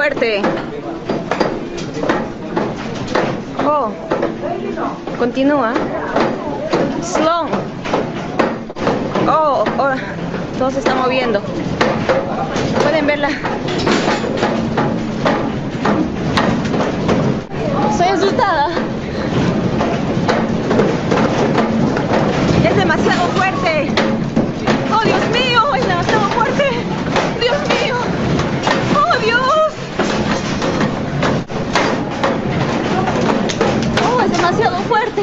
fuerte. Oh, continúa. Slow. Oh, todo se está moviendo. Pueden verla. Estoy asustada. Es demasiado fuerte. Oh, Dios mío, es demasiado fuerte. Dios mío. Oh, Dios. Oh, es demasiado fuerte.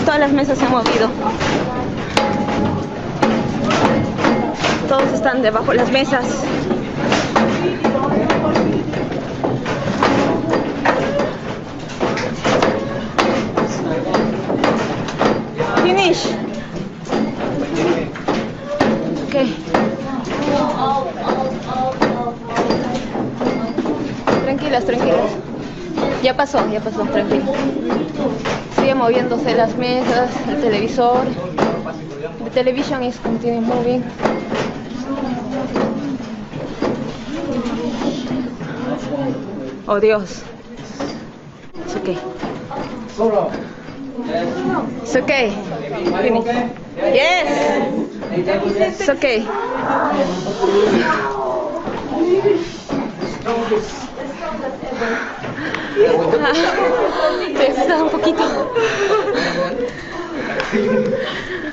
Todas las mesas se han movido. Todos están debajo de las mesas. Finish. Okay. Tranquilas, tranquilas. Ya pasó, tranquilo. Sigue moviéndose las mesas, el televisor. The television is continue moving. Oh, Dios. It's okay. It's okay. Finish. Yes. It's okay. Te asusta un poquito.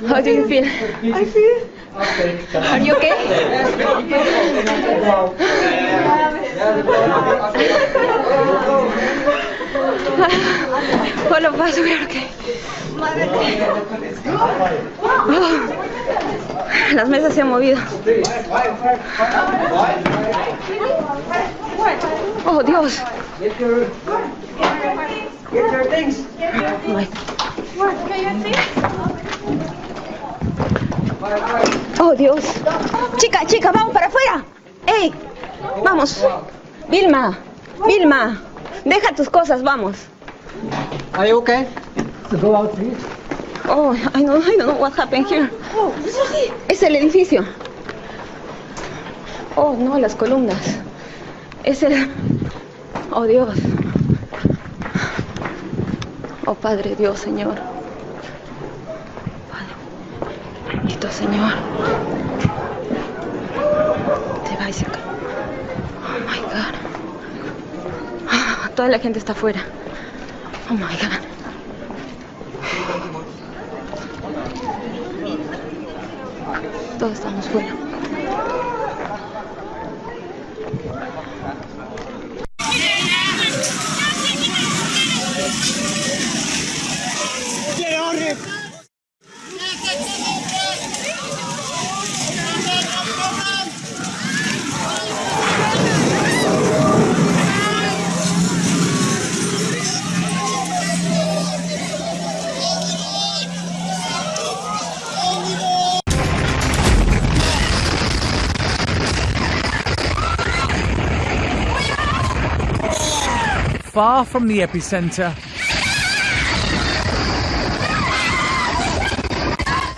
How do you feel? I feel. Are you okay? All of us we are okay. Las mesas se han movido. Oh, Dios. Get your things. Oh, Dios. Chica, vamos para afuera. ¡Ey! Vamos. Vilma, deja tus cosas, vamos. Are you okay? To go out, please. Oh, I don't know what happened here. Oh, es el edificio. Oh, no, las columnas. Es el... Oh, Dios. Oh, Padre Dios, Señor. Padre, bendito Señor. Te vais acá. Oh, my God. Toda la gente está afuera. Oh, my God. Todos estamos fuera. Far from the epicenter,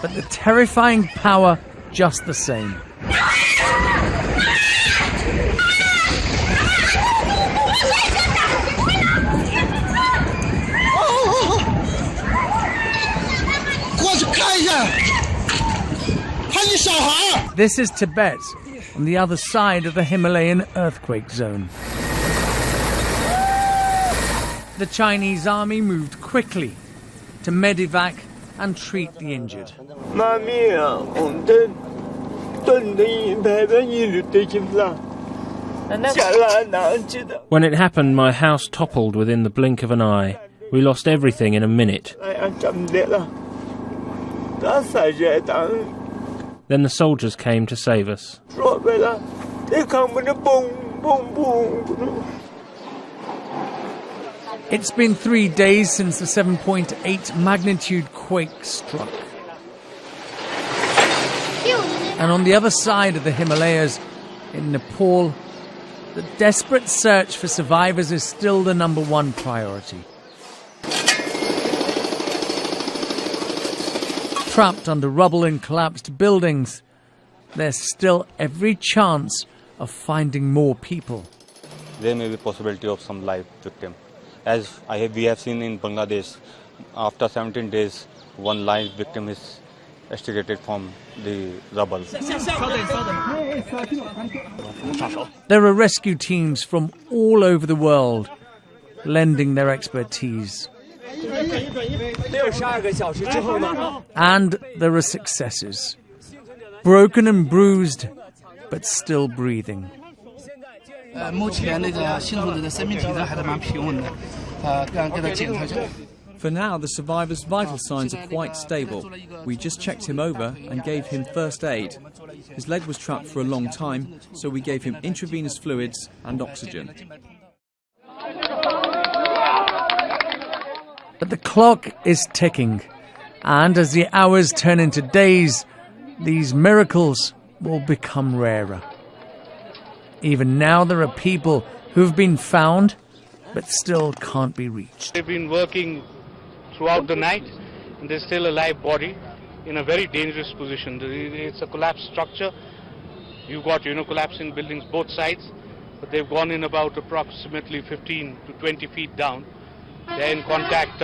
but the terrifying power just the same. This is Tibet, on the other side of the Himalayan earthquake zone. The Chinese army moved quickly to medevac and treat the injured. When it happened, my house toppled within the blink of an eye. We lost everything in a minute. Then the soldiers came to save us. It's been 3 days since the 7.8 magnitude quake struck. And on the other side of the Himalayas, in Nepal, the desperate search for survivors is still the #1 priority. Trapped under rubble and collapsed buildings, there's still every chance of finding more people. There may be possibility of some live victim. As we have seen in Bangladesh, after 17 days, one live victim is extricated from the rubble. There are rescue teams from all over the world lending their expertise. And there are successes. Broken and bruised, but still breathing. For now, the survivor's vital signs are quite stable. We just checked him over and gave him first aid. His leg was trapped for a long time, so we gave him intravenous fluids and oxygen. But the clock is ticking, and as the hours turn into days, these miracles will become rarer. Even now there are people who have been found but still can't be reached. They've been working throughout the night, and there's still a live body in a very dangerous position. It's a collapsed structure. You've got, collapsing buildings both sides, but they've gone in about approximately 15 to 20 feet down. They're in contact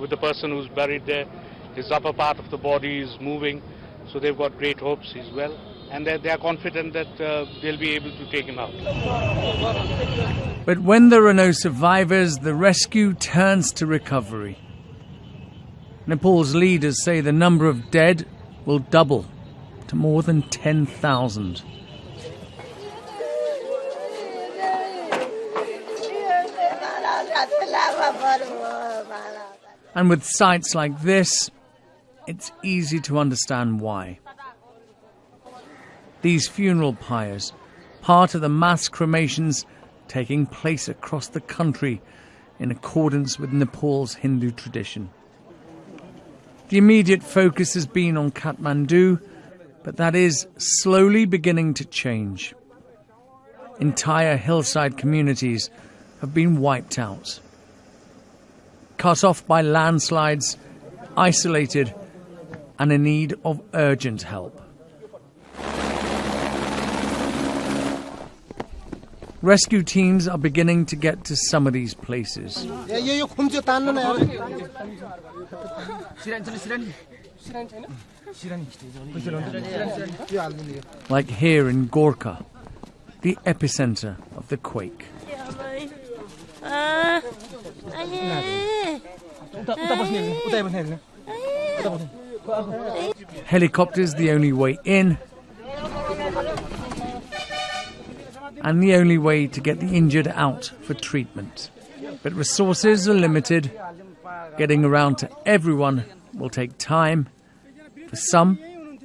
with the person who's buried there. His upper part of the body is moving, so they've got great hopes he's well, and they're confident that they'll be able to take him out. But when there are no survivors, the rescue turns to recovery. Nepal's leaders say the number of dead will double to more than 10,000. And with sights like this, it's easy to understand why. These funeral pyres, part of the mass cremations taking place across the country in accordance with Nepal's Hindu tradition. The immediate focus has been on Kathmandu, but that is slowly beginning to change. Entire hillside communities have been wiped out. Cut off by landslides, isolated, and in need of urgent help. Rescue teams are beginning to get to some of these places. Like here in Gorkha, the epicenter of the quake. Helicopters the only way in, and the only way to get the injured out for treatment. But resources are limited. Getting around to everyone will take time. For some,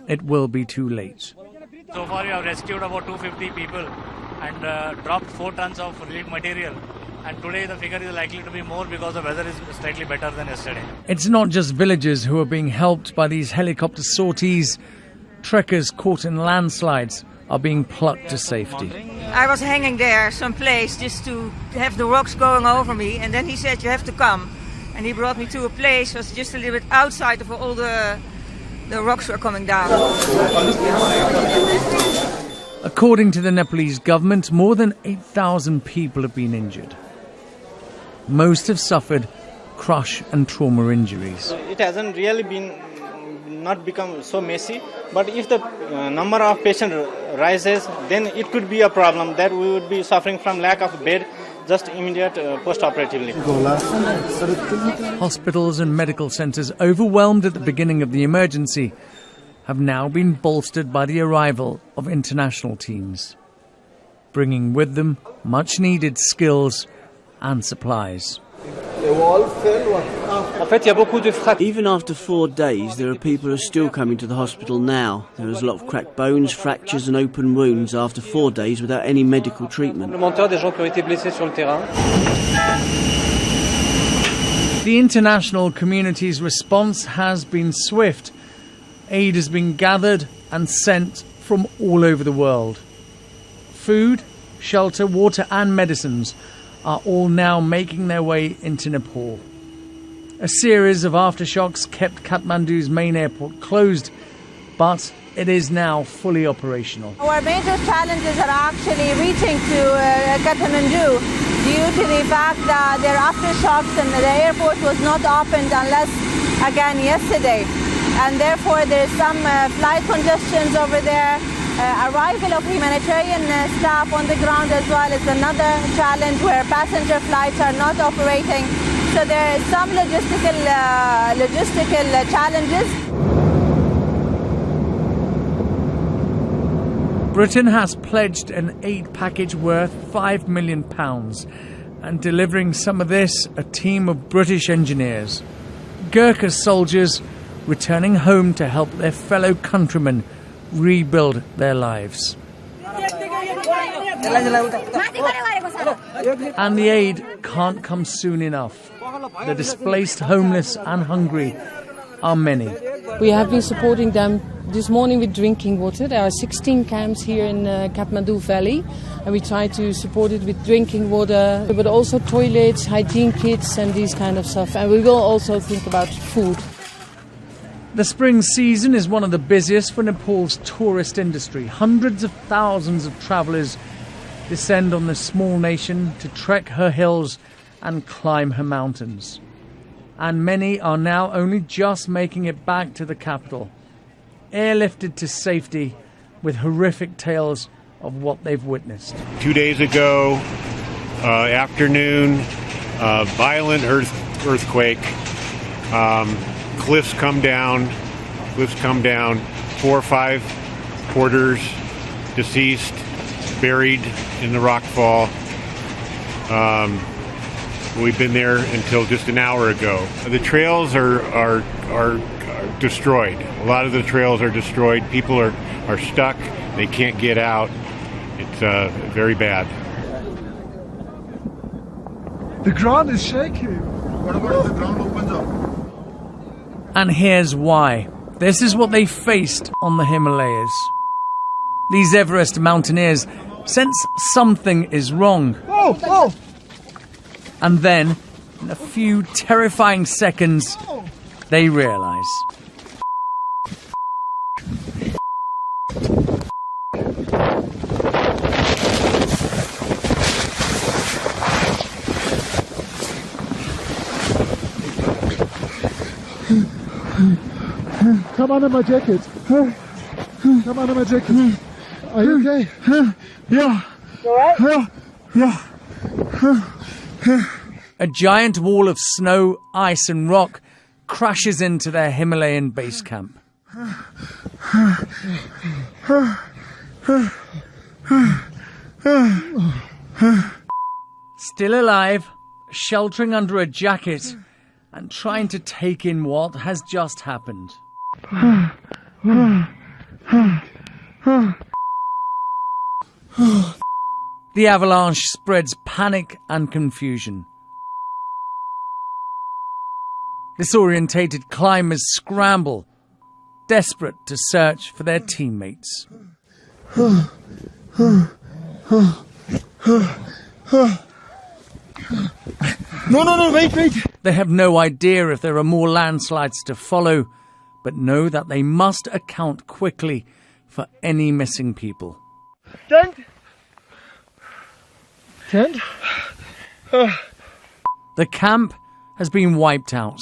it will be too late. So far we have rescued about 250 people and dropped 4 tons of relief material. And today the figure is likely to be more because the weather is slightly better than yesterday. It's not just villagers who are being helped by these helicopter sorties. Trekkers caught in landslides are being plucked to safety. I was hanging there someplace just to have the rocks going over me, and then he said, "You have to come." And he brought me to a place that was just a little bit outside of all the rocks were coming down. According to the Nepalese government, more than 8,000 people have been injured. Most have suffered crush and trauma injuries. It hasn't really not become so messy, but if the number of patients rises, then it could be a problem that we would be suffering from lack of bed just immediate post-operatively. Hospitals and medical centres overwhelmed at the beginning of the emergency have now been bolstered by the arrival of international teams, bringing with them much-needed skills and supplies. Even after 4 days, there are people who are still coming to the hospital now. There is a lot of cracked bones, fractures and open wounds after 4 days without any medical treatment. The international community's response has been swift. Aid has been gathered and sent from all over the world. Food, shelter, water and medicines are all now making their way into Nepal. A series of aftershocks kept Kathmandu's main airport closed, but it is now fully operational. Our major challenges are actually reaching to Kathmandu due to the fact that there are aftershocks and the airport was not opened unless, again, yesterday. And therefore there is some flight congestions over there. Arrival of humanitarian staff on the ground as well is another challenge where passenger flights are not operating. So there is some logistical challenges. Britain has pledged an aid package worth £5 million, and delivering some of this, a team of British engineers. Gurkha soldiers returning home to help their fellow countrymen rebuild their lives. And the aid can't come soon enough. The displaced, homeless and hungry are many. We have been supporting them this morning with drinking water. There are 16 camps here in Kathmandu Valley, and we try to support it with drinking water, but also toilets, hygiene kits and these kind of stuff. And we will also think about food. The spring season is one of the busiest for Nepal's tourist industry. Hundreds of thousands of travellers descend on this small nation to trek her hills and climb her mountains. And many are now only just making it back to the capital, airlifted to safety with horrific tales of what they've witnessed. 2 days ago, afternoon, violent earthquake. Cliffs come down, 4 or 5 porters deceased, buried in the rock fall. We've been there until just an hour ago. The trails are destroyed. A lot of the trails are destroyed. People are stuck. They can't get out. It's very bad. The ground is shaking. What about if the ground opens up? And here's why. This is what they faced on the Himalayas. These Everest mountaineers sense something is wrong. Oh! And then, in a few terrifying seconds, they realise. Come under my jacket. Come under my jacket. Are you okay? Yeah. You alright? Yeah. A giant wall of snow, ice and rock crashes into their Himalayan base camp. Still alive, sheltering under a jacket and trying to take in what has just happened. The avalanche spreads panic and confusion. Disorientated climbers scramble, desperate to search for their teammates. No, wait. They have no idea if there are more landslides to follow, but know that they must account quickly for any missing people. Tent. The camp has been wiped out.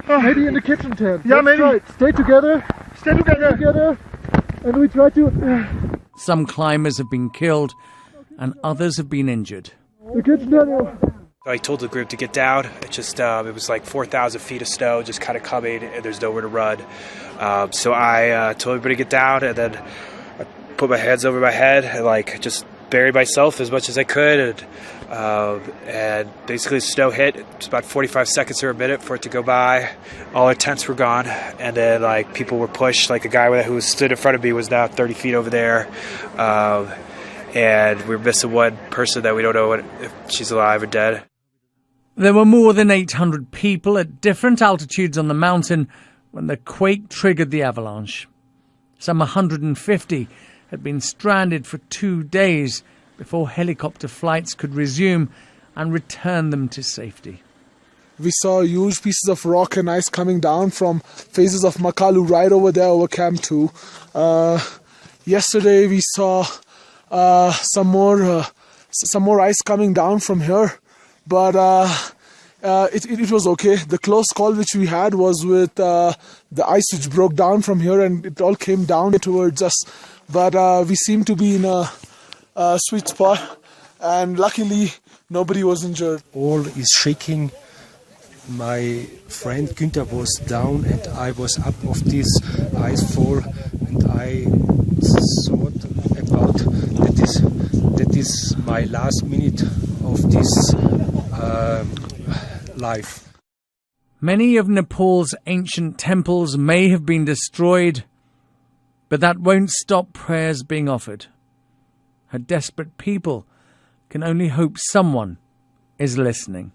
Maybe in the kitchen tent. Yeah, maybe. Right. Stay together. And we try to... Some climbers have been killed and others have been injured. The kitchen tent. I told the group to get down. It just it was like 4,000 feet of snow just kind of coming, and there's nowhere to run. So I told everybody to get down, and then I put my hands over my head and just buried myself as much as I could. And basically the snow hit. It's about 45 seconds or a minute for it to go by. All our tents were gone, and then people were pushed. Like a guy who stood in front of me was now 30 feet over there. And we're missing one person that we don't know if she's alive or dead. There were more than 800 people at different altitudes on the mountain when the quake triggered the avalanche. Some 150 had been stranded for 2 days before helicopter flights could resume and return them to safety. We saw huge pieces of rock and ice coming down from phases of Makalu right over there over Camp 2. Yesterday we saw some more ice coming down from here, but it was okay. The close call which we had was with the ice which broke down from here, and it all came down towards us. But we seem to be in a sweet spot, and luckily nobody was injured. All is shaking. My friend Günther was down and I was up of this ice fall, and I thought about that is my last minute of this life. Many of Nepal's ancient temples may have been destroyed, but that won't stop prayers being offered. Her desperate people can only hope someone is listening.